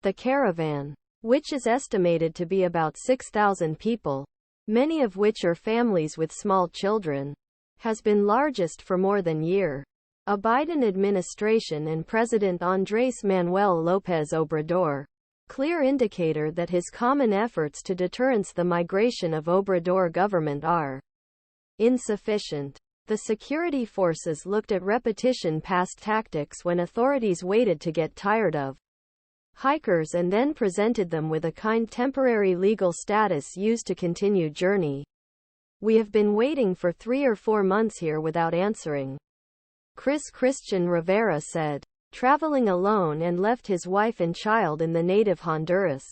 The caravan, which is estimated to be about 6,000 people, many of which are families with small children, has been largest for more than a year. A Biden administration and President Andrés Manuel López Obrador, clear indicator that his common efforts to deterrence the migration of Obrador government are insufficient. The security forces looked at repetition past tactics when authorities waited to get tired of hikers and then presented them with a kind temporary legal status used to continue journey. We have been waiting for 3 or 4 months here without answering, Cris Cristian Rivera said, traveling alone and left his wife and child in the native Honduras.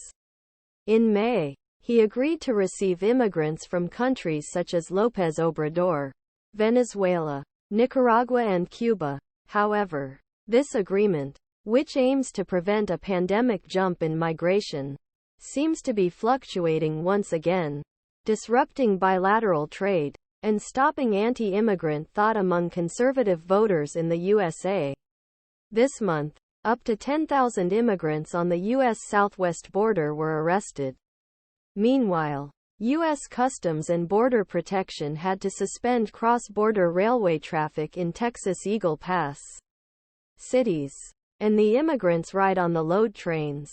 In May, he agreed to receive immigrants from countries such as López Obrador, Venezuela, Nicaragua and Cuba. However, this agreement, which aims to prevent a pandemic jump in migration, seems to be fluctuating once again, disrupting bilateral trade and stopping anti-immigrant thought among conservative voters in the USA. This month, up to 10,000 immigrants on the U.S. southwest border were arrested. Meanwhile, U.S. Customs and Border Protection had to suspend cross-border railway traffic in Texas' Eagle Pass cities, and the immigrants ride on the load trains.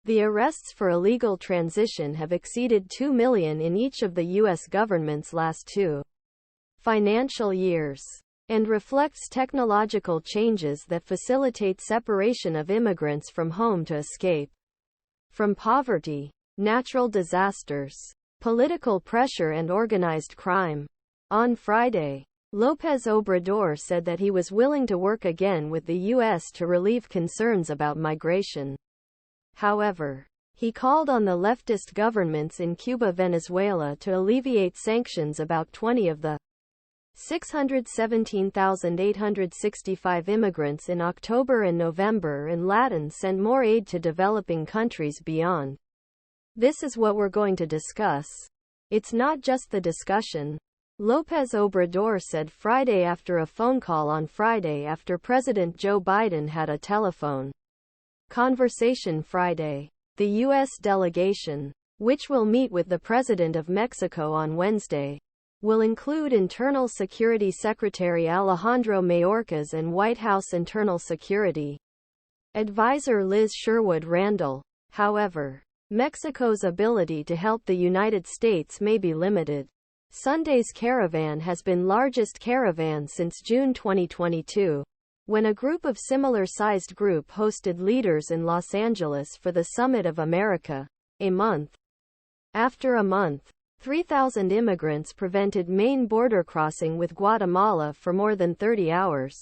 The arrests for illegal transition have exceeded 2 million in each of the U.S. government's last 2 financial years, and reflects technological changes that facilitate separation of immigrants from home to escape from poverty, natural disasters, political pressure and organized crime. On Friday, López Obrador said that he was willing to work again with the U.S. to relieve concerns about migration. However, he called on the leftist governments in Cuba Venezuela to alleviate sanctions about 20 of the 617,865 immigrants in October and November and Latin send more aid to developing countries beyond. This is what we're going to discuss. It's not just the discussion, López Obrador said Friday after a phone call on Friday after President Joe Biden had a telephone conversation Friday. The U.S. delegation, which will meet with the President of Mexico on Wednesday, will include Internal Security Secretary Alejandro Mayorkas and White House Internal Security Advisor Liz Sherwood-Rrandall. However, Mexico's ability to help the United States may be limited. Sunday's caravan has been largest caravan since June 2022, when a group of similar-sized group hosted leaders in Los Angeles for the Summit of America.A month. After a month, 3,000 immigrants prevented main border crossing with Guatemala for more than 30 hours.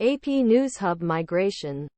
apnewshubmigration.